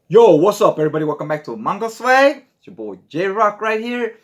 Yo, what's up, everybody? Welcome back to Manga Swag. It's your boy J Rock right here.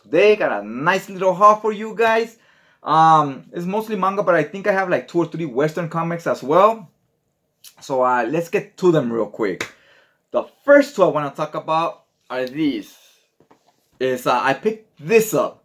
Today, got a nice little haul for you guys. It's mostly manga, but I think I have like 2 or 3 Western comics as well. So let's get to them real quick. The first two I want to talk about are these. I picked this up,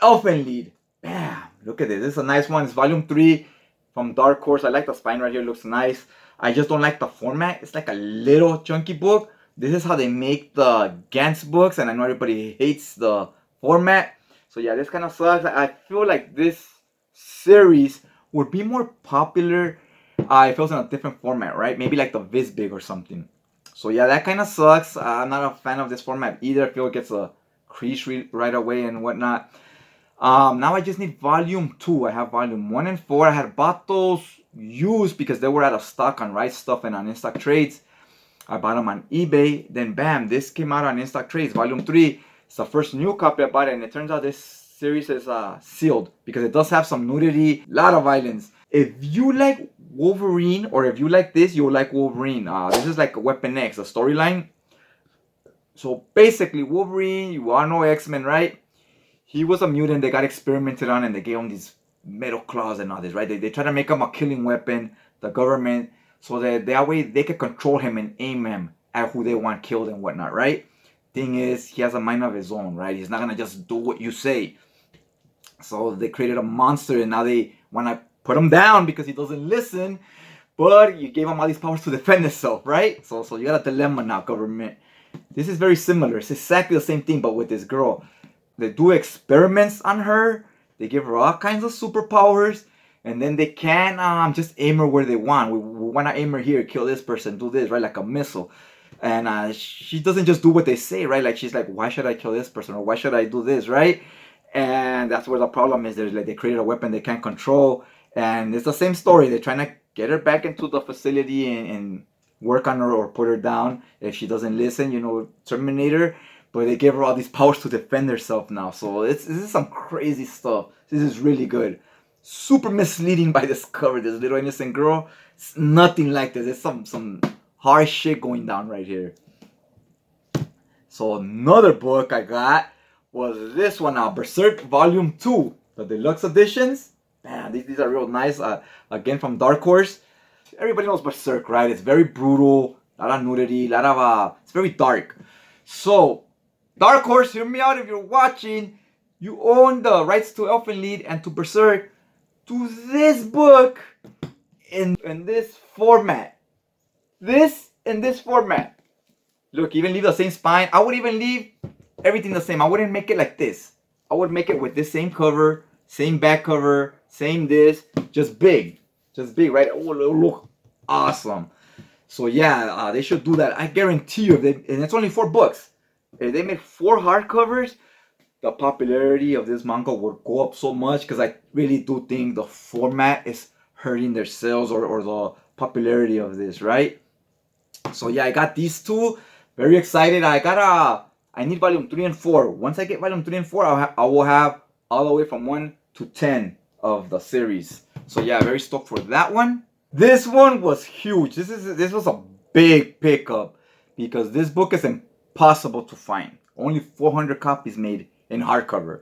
Elfen Lead. Bam! Look at this. This is a nice one. It's volume 3 from Dark Horse. I like the spine right here. It looks nice. I just don't like the format. It's like a little chunky book. This is how they make the Gantz books, and I know everybody hates the format. So yeah, this kind of sucks. I feel like this series would be more popular if it was in a different format, right? Maybe like the Visbig or something. So yeah, that kind of sucks. I'm not a fan of this format either. I feel it gets a crease right away and whatnot. Now I just need volume 2. I have volume 1 and 4. I had bought those used because they were out of stock on Right Stuff and on In Stock Trades. I bought them on eBay. Then bam, this came out on In Stock Trades, volume 3. It's the first new copy I bought, and it turns out this series is sealed because it does have some nudity, a lot of violence. If you like Wolverine, or if you like this, you'll like Wolverine. This is like Weapon X, a storyline. So basically, Wolverine, you all know X-Men, right? He was a mutant. They got experimented on, and they gave him these metal claws and all this, right? They try to make him a killing weapon, the government, so that way they could control him and aim him at who they want killed and whatnot, right? Thing is, he has a mind of his own, right? He's not gonna just do what you say. So they created a monster, and now they want to put him down because he doesn't listen. But you gave him all these powers to defend himself, right? So you got a dilemma now, government. This is very similar. It's exactly the same thing, but with this girl. They do experiments on her. They give her all kinds of superpowers, and then they can just aim her where they want. We want to aim her here, kill this person, do this, right, like a missile. And she doesn't just do what they say, right? Like she's like, why should I kill this person, or why should I do this, right? And that's where the problem is. There's like they created a weapon they can't control, and it's the same story. They're trying to get her back into the facility and work on her or put her down if she doesn't listen. Terminator. But they gave her all these powers to defend herself now. So this is some crazy stuff. This is really good. Super misleading by this cover. This little innocent girl. It's nothing like this. There's some hard shit going down right here. So another book I got was this one now. Berserk Volume 2. The deluxe editions. Man, these are real nice. Again from Dark Horse. Everybody knows Berserk, right? It's very brutal. A lot of nudity. A lot of... it's very dark. So... Dark Horse, hear me out if you're watching. You own the rights to Elfen Lied and to Berserk, to this book in this format. This in this format. Look, even leave the same spine. I would even leave everything the same. I wouldn't make it like this. I would make it with this same cover, same back cover, same this, just big. Just big, right? Oh, look awesome. So yeah, they should do that. I guarantee you, and it's only 4 books. If they made 4 hardcovers, the popularity of this manga would go up so much, because I really do think the format is hurting their sales or the popularity of this, right? So yeah, I got these 2. Very excited. I need volume 3 and 4. Once I get volume 3 and 4, I will have all the way from 1 to 10 of the series. So yeah, very stoked for that one. This one was huge. This was a big pickup, because this book is impossible to find. Only 400 copies made in hardcover,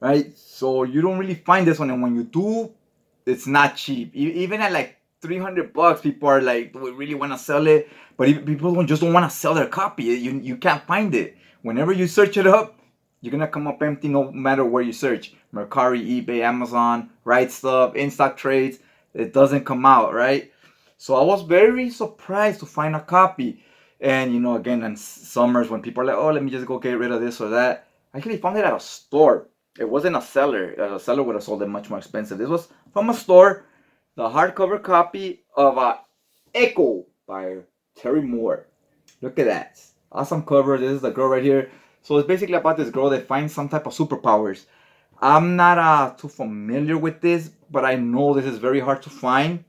right? So you don't really find this one, and when you do, it's not cheap. Even at like $300, people are like, do we really want to sell it? But people don't want to sell their copy. You can't find it. Whenever you search it up, you're gonna come up empty no matter where you search. Mercari, eBay, Amazon, Right Stuff, In Stock Trades. It doesn't come out, right? So I was very surprised to find a copy. And again, in summers when people are like, oh, let me just go get rid of this or that, I actually found it at a store. It wasn't a seller. A seller would have sold it much more expensive. This was from a store. The hardcover copy of Echo by Terry Moore. Look at that. Awesome cover. This is the girl right here. So it's basically about this girl that finds some type of superpowers. I'm not too familiar with this, but I know this is very hard to find.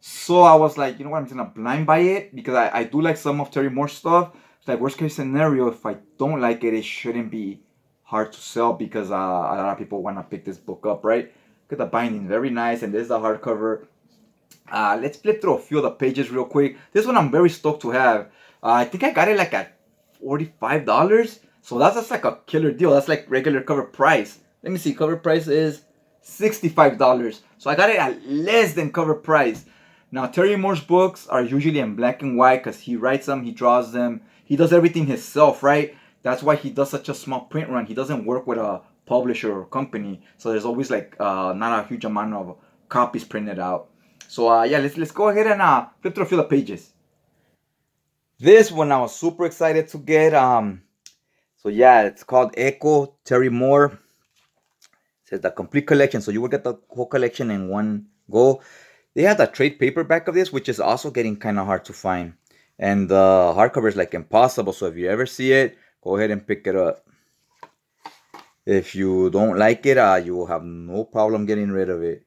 So I was like, you know what, I'm gonna blind buy it, because I do like some of Terry Moore's stuff. It's like, worst case scenario, if I don't like it, it shouldn't be hard to sell, because a lot of people want to pick this book up, right? Look at the binding, very nice, and this is the hardcover. Let's flip through a few of the pages real quick. This one I'm very stoked to have. I think I got it like at $45. So that's just like a killer deal. That's like regular cover price. Let me see. Cover price is $65. So I got it at less than cover price. Now, Terry Moore's books are usually in black and white because he writes them, he draws them, he does everything himself, right? That's why he does such a small print run. He doesn't work with a publisher or company, so there's always like not a huge amount of copies printed out. So yeah, let's go ahead and flip through a few of the pages. This one I was super excited to get. So yeah, it's called Echo Terry Moore. It says the complete collection, so you will get the whole collection in one go. They have the trade paperback of this, which is also getting kind of hard to find. And the hardcover is like impossible. So if you ever see it, go ahead and pick it up. If you don't like it, you will have no problem getting rid of it.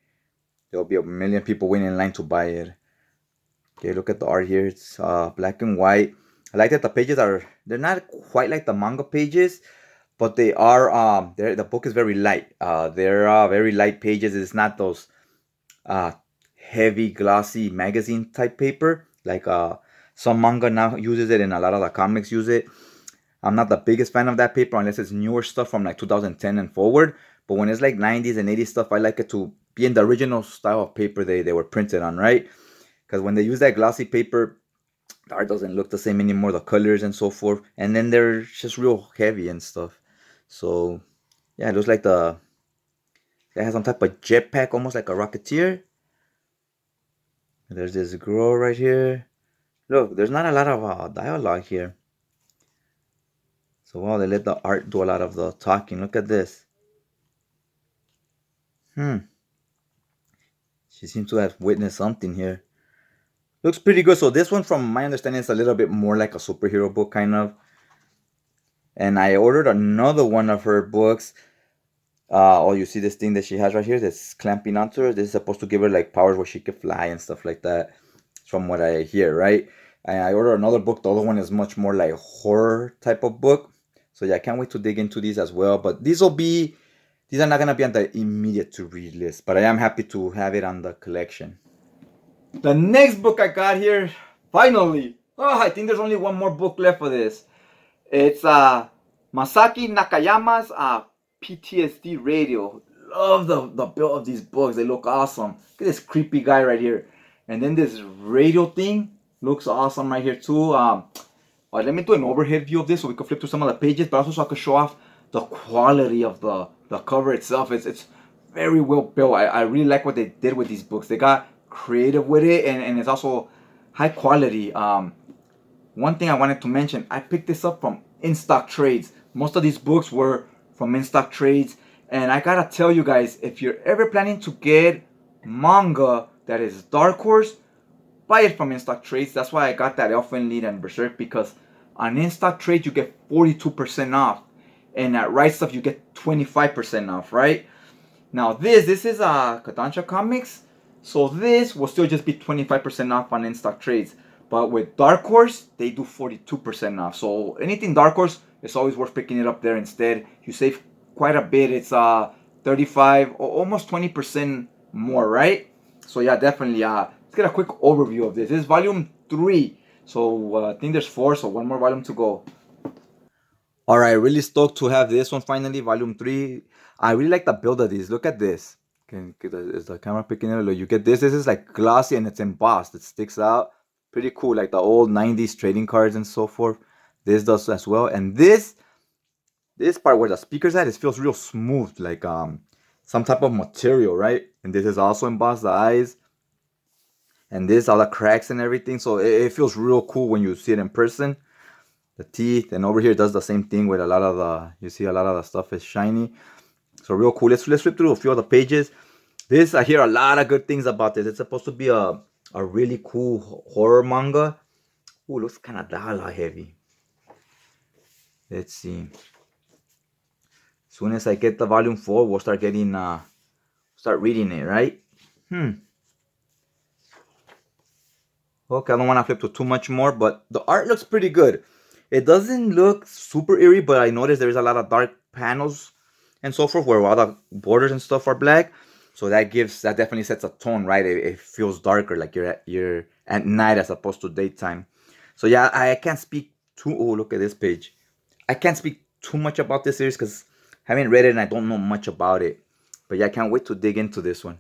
There'll be a million people waiting in line to buy it. Okay, look at the art here. It's black and white. I like that the pages they're not quite like the manga pages, but they are, the book is very light. They're very light pages. It's not those heavy glossy magazine type paper like some manga now uses it and a lot of the comics use it. I'm not the biggest fan of that paper unless it's newer stuff from like 2010 and forward, but when it's like 90s and 80s stuff, I like it to be in the original style of paper they were printed on, right? Because when they use that glossy paper, the art doesn't look the same anymore, the colors and so forth, and then they're just real heavy and stuff. So yeah, it looks like it has some type of jetpack, almost like a Rocketeer. There's this girl right here. Look, there's not a lot of dialogue here. So wow, they let the art do a lot of the talking. Look at this. She seems to have witnessed something here. Looks pretty good. So this one, from my understanding, is a little bit more like a superhero book, kind of. And I ordered another one of her books. Oh, you see this thing that she has right here that's clamping onto her? This is supposed to give her like powers where she could fly and stuff like that, from what I hear, right? And I ordered another book. The other one is much more like horror type of book. So yeah, I can't wait to dig into these as well. But these are not gonna be on the immediate to read list, but I am happy to have it on the collection. The next book I got here, finally. Oh, I think there's only one more book left for this. It's Masaki Nakayama's PTSD Radio. Love the build of these books. They look awesome. Look at this creepy guy right here. And then this radio thing looks awesome right here too. Let me do an overhead view of this so we can flip through some of the pages, but also so I can show off the quality of the cover itself. It's very well built. I really like what they did with these books. They got creative with it, and it's also high quality. One thing I wanted to mention, I picked this up from in-stock trades. Most of these books were from in-stock trades, and I gotta tell you guys, if you're ever planning to get manga that is Dark Horse, buy it from in-stock trades. That's why I got that Elfen Lead and Berserk, because on in-stock trade you get 42% off, and at Right Stuff you get 25% off, right? Now this is Kodansha Comics, so this will still just be 25% off on in-stock trades. But with Dark Horse, they do 42% off. So anything Dark Horse, it's always worth picking it up there instead. You save quite a bit. It's 35 or almost 20% more, right? So yeah, definitely. Let's get a quick overview of this. This is volume 3. So I think there's 4, so one more volume to go. All right, really stoked to have this one finally, volume 3. I really like the build of these. Look at this. Is the camera picking it? Look, you get this. This is like glossy and it's embossed. It sticks out. Pretty cool, like the old 90s trading cards and so forth. This does as well. And this part where the speaker's at, it feels real smooth, like some type of material, right? And this is also embossed, the eyes. And this, all the cracks and everything. So it feels real cool when you see it in person. The teeth, and over here it does the same thing with a lot of you see a lot of the stuff is shiny. So real cool. Let's flip through a few of the pages. This, I hear a lot of good things about this. It's supposed to be a really cool horror manga. Ooh, looks kind of dollar heavy. Let's see. As soon as I get the volume 4, we'll start getting start reading it, right? Okay, I don't want to flip to too much more, but the art looks pretty good. It doesn't look super eerie, but I noticed there's a lot of dark panels and so forth where all the borders and stuff are black. So that definitely sets a tone, right? It feels darker, like you're at night as opposed to daytime. So yeah, I can't speak too. Oh, look at this page. I can't speak too much about this series because I haven't read it and I don't know much about it. But yeah, I can't wait to dig into this one.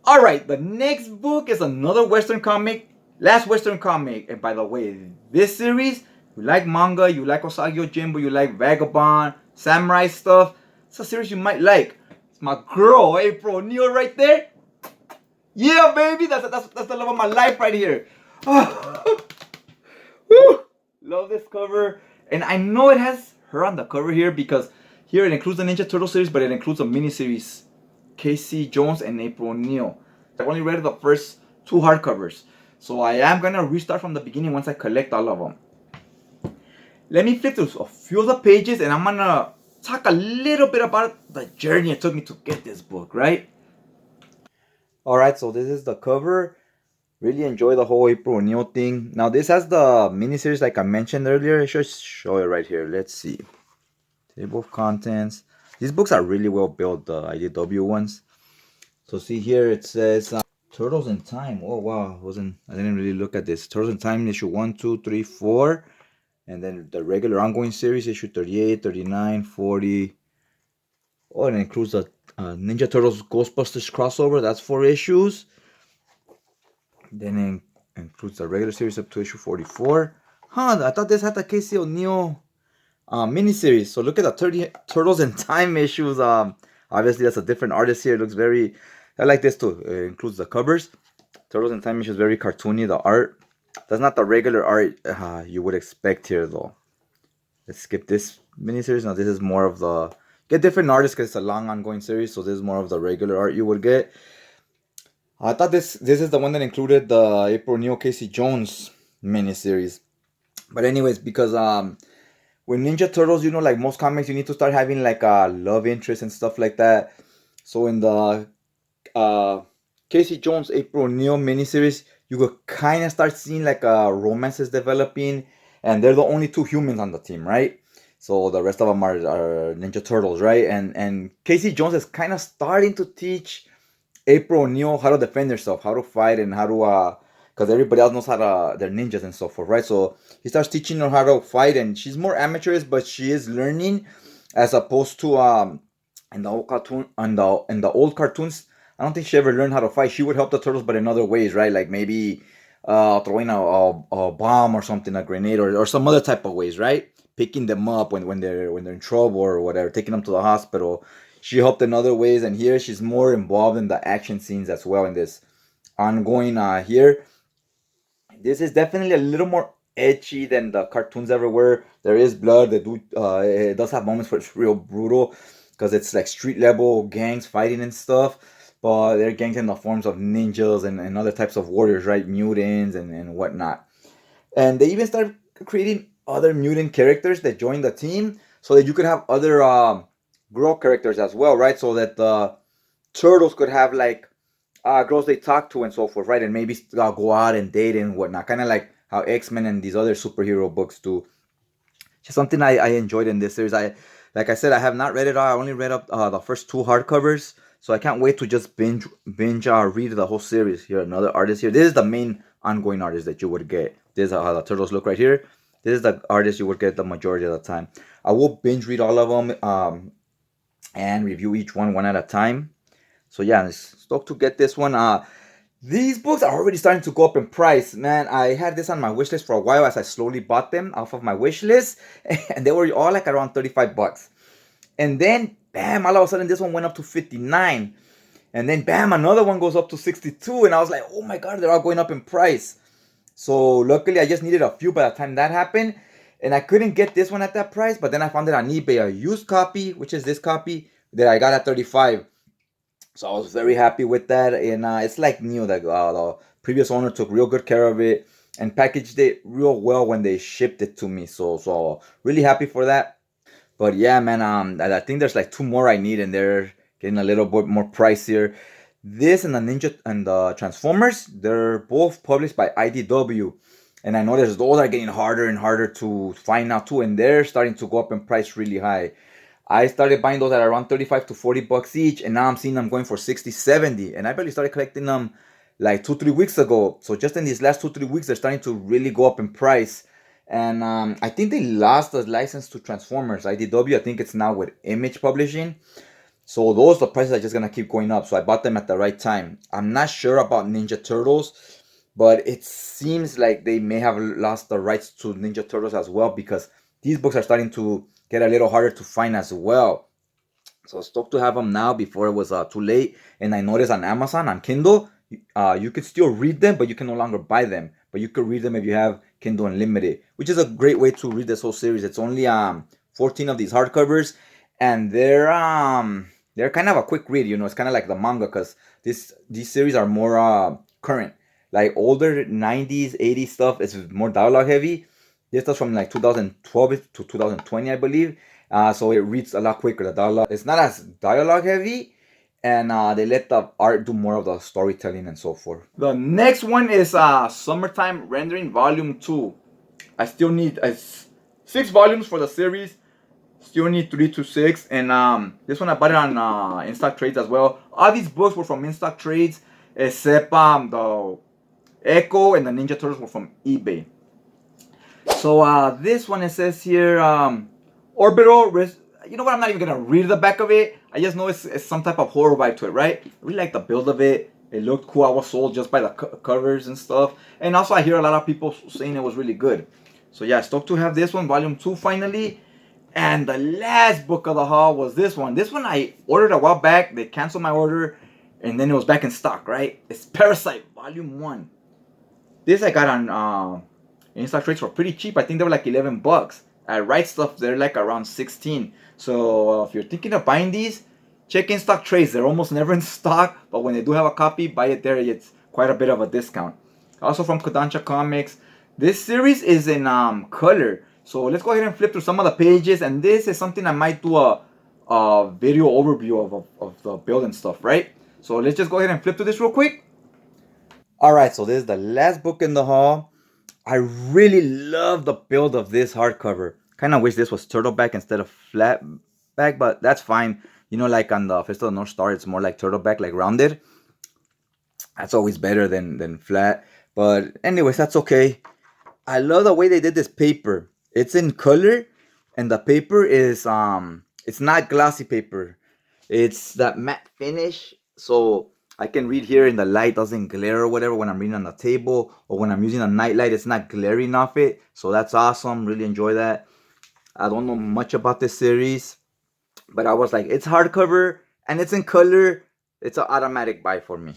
All right, the next book is another Western comic, last Western comic. And by the way, this series, you like manga, you like Osagi Ojimbo, you like vagabond, samurai stuff. It's a series you might like. It's my girl, April O'Neil, right there. Yeah, baby, that's the love of my life right here. Woo! Love this cover, and I know it has her on the cover here because here it includes the Ninja Turtle series, but it includes a mini series. Casey Jones and April O'Neil. I've only read the first two hardcovers, so I am gonna restart from the beginning once I collect all of them. Let me flip through a few of the pages, and I'm gonna talk a little bit about the journey it took me to get this book, right? Alright, so this is the cover. Really enjoy the whole April O'Neil thing. Now this has the miniseries like I mentioned earlier. I should show it right here. Let's see. Table of contents. These books are really well built, the IDW ones. So see here it says Turtles in Time. Oh wow, I didn't really look at this. Turtles in Time issue 1, 2, 3, 4. And then the regular ongoing series issue 38, 39, 40. Oh, and it includes the Ninja Turtles Ghostbusters crossover. That's 4 issues. Then it includes the regular series up to issue 44. Huh, I thought this had the Casey O'Neil miniseries. So look at the 30 Turtles in Time issues. Obviously that's a different artist here. It looks very, I like this too. It includes the covers. Turtles in Time issues very cartoony. The art, that's not the regular art you would expect here though. Let's skip this miniseries. Now this is more of the, get different artists because it's a long ongoing series. So this is more of the regular art you would get. I thought this is the one that included the April O'Neil Casey Jones miniseries. But anyways, because with Ninja Turtles, you know, like most comics, you need to start having like a love interest and stuff like that. So in the Casey Jones April O'Neil miniseries, you could kind of start seeing like romances developing, and they're the only two humans on the team, right? So the rest of them are Ninja Turtles, right? And Casey Jones is kind of starting to teach April O'Neil how to defend herself, how to fight, and how to because everybody else knows how to, they're ninjas and so forth, right? So he starts teaching her how to fight, and she's more amateurish, but she is learning, as opposed to in the old cartoon, in the old cartoons, I don't think she ever learned how to fight. She would help the turtles, but in other ways, right? Like maybe throwing a bomb or something, a grenade, or some other type of ways, right? Picking them up when they're in trouble or whatever, taking them to the hospital. She helped in other ways, and here she's more involved in the action scenes as well in this ongoing here. This is definitely a little more edgy than the cartoons ever were. There is blood. It does have moments where it's real brutal because it's like street level gangs fighting and stuff. But they're gangs in the forms of ninjas and other types of warriors, right? Mutants and whatnot. And they even started creating other mutant characters that join the team so that you could have other girl characters as well, right? So that the turtles could have like girls they talk to and so forth, right? And maybe go out and date and whatnot. Kind of like how X-Men and these other superhero books do. Just something I enjoyed in this series. Like I said, I have not read it all. I only read up the first two hardcovers. So I can't wait to just binge read the whole series. Here, another artist here. This is the main ongoing artist that you would get. This is how the turtles look right here. This is the artist you would get the majority of the time. I will binge read all of them and review each one at a time. So yeah, I'm stoked to get this one. These books are already starting to go up in price, man. I had this on my wish list for a while as I slowly bought them off of my wish list, and they were all like around $35. And then, bam! All of a sudden, this one went up to $59, and then, bam! Another one goes up to $62, and I was like, oh my god, they're all going up in price. So luckily, I just needed a few by the time that happened, and I couldn't get this one at that price. But then I found it on eBay, a used copy, which is this copy that I got at $35. So I was very happy with that, and it's like new. That the previous owner took real good care of it and packaged it real well when they shipped it to me. So really happy for that. But yeah, man, I think there's like two more I need, and they're getting a little bit more pricier. This and the Ninja and the Transformers, they're both published by IDW, and I noticed those are getting harder and harder to find now too, and they're starting to go up in price really high. I started buying those at around $35 to $40 each, and now I'm seeing them going for $60, $70. And I barely started collecting them like 2-3 weeks ago. So just in these last 2-3 weeks, they're starting to really go up in price. And I think they lost the license to Transformers IDW. I think it's now with Image Publishing. So the prices are just gonna keep going up. So I bought them at the right time. I'm not sure about Ninja Turtles, but it seems like they may have lost the rights to Ninja Turtles as well, because these books are starting to get a little harder to find as well. So stoked to have them now before it was too late. And I noticed on Amazon, on Kindle, you could still read them, but you can no longer buy them. But you could read them if you have Kindle Unlimited, which is a great way to read this whole series. It's only 14 of these hardcovers, and they're kind of a quick read. You know, it's kind of like the manga, because these series are more current. Like older 90s, 80s stuff is more dialogue heavy. This stuff's from like 2012 to 2020, I believe. So it reads a lot quicker. The dialogue, it's not as dialogue heavy, and they let the art do more of the storytelling and so forth. The next one is Summertime Rendering Volume 2. I still need 6 volumes for the series. Still need 3 to 6, and this one I bought it on in stock trades as well. All these books were from in stock trades, except the Echo and the Ninja Turtles were from eBay. So this one, it says here, Orbital Risk. You know what? I'm not even gonna read the back of it. I just know it's some type of horror vibe to it, right? I really like the build of it. It looked cool. I was sold just by the covers and stuff. And also, I hear a lot of people saying it was really good. So yeah, stoked to have this one, Volume 2, finally. And the last book of the haul was this one. This one I ordered a while back. They canceled my order, and then it was back in stock, right? It's Parasite, Volume 1. This I got on in stock trades for pretty cheap. I think they were like $11. At Right Stuff, they're like around 16. So if you're thinking of buying these, check in stock trades. They're almost never in stock, but when they do have a copy, buy it there. It's quite a bit of a discount. Also from Kodansha Comics. This series is in color. So let's go ahead and flip through some of the pages. And this is something I might do a video overview of the build and stuff, right? So let's just go ahead and flip through this real quick. Alright, so this is the last book in the haul. I really love the build of this hardcover. Kind of wish this was turtleback instead of flat back, but that's fine. You know, like on the Fist of the North Star, it's more like turtleback, like rounded. That's always better than flat. But anyways, that's okay. I love the way they did this paper. It's in color, and the paper is it's not glossy paper. It's that matte finish, so I can read here and the light doesn't glare or whatever when I'm reading on the table, or when I'm using a nightlight, it's not glaring off it. So that's awesome. Really enjoy that. I don't know much about this series, but I was like, it's hardcover and it's in color. It's an automatic buy for me.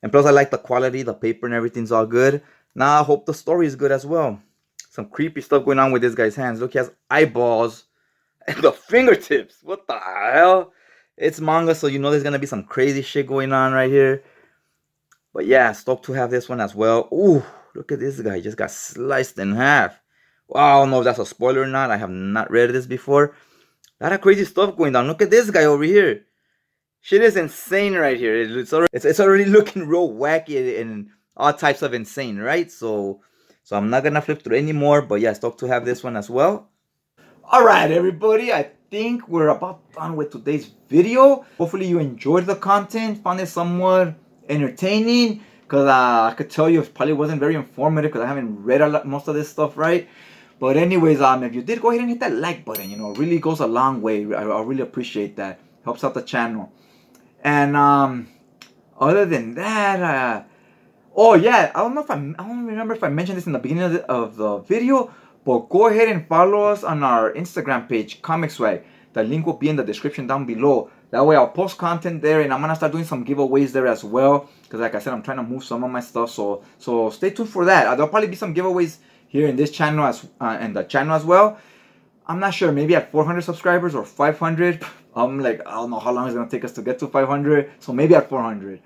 And plus, I like the quality, the paper and everything's all good. Now I hope the story is good as well. Some creepy stuff going on with this guy's hands. Look, he has eyeballs and the fingertips. What the hell? It's manga, so you know there's gonna be some crazy shit going on right here. But yeah, stoked to have this one as well. Ooh, look at this guy. He just got sliced in half. Well, I don't know if that's a spoiler or not. I have not read this before. A lot of crazy stuff going on. Look at this guy over here. Shit is insane right here. It's already looking real wacky and all types of insane, right? So I'm not gonna flip through anymore. But yeah, stoked to have this one as well. Alright everybody, I think we're about done with today's video. Hopefully you enjoyed the content, found it somewhat entertaining, because I could tell you it probably wasn't very informative because I haven't read most of this stuff, right? But anyways, if you did, go ahead and hit that like button. You know, it really goes a long way. I really appreciate that. Helps out the channel. And other than that, oh yeah, I don't remember if I mentioned this in the beginning of the video, but go ahead and follow us on our Instagram page, Comic Swag. The link will be in the description down below. That way I'll post content there, and I'm gonna start doing some giveaways there as well. Because like I said, I'm trying to move some of my stuff, so stay tuned for that. There'll probably be some giveaways here in this channel and the channel as well. I'm not sure, maybe at 400 subscribers or 500. I'm like, I don't know how long it's gonna take us to get to 500. So maybe at 400.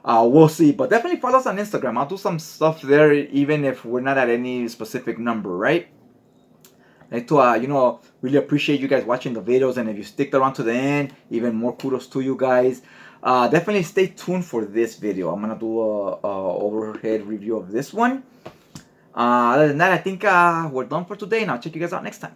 We'll see. But definitely follow us on Instagram. I'll do some stuff there even if we're not at any specific number, right? I like to, really appreciate you guys watching the videos. And if you stick around to the end, even more kudos to you guys. Definitely stay tuned for this video. I'm going to do a overhead review of this one. Other than that, I think we're done for today. And I'll check you guys out next time.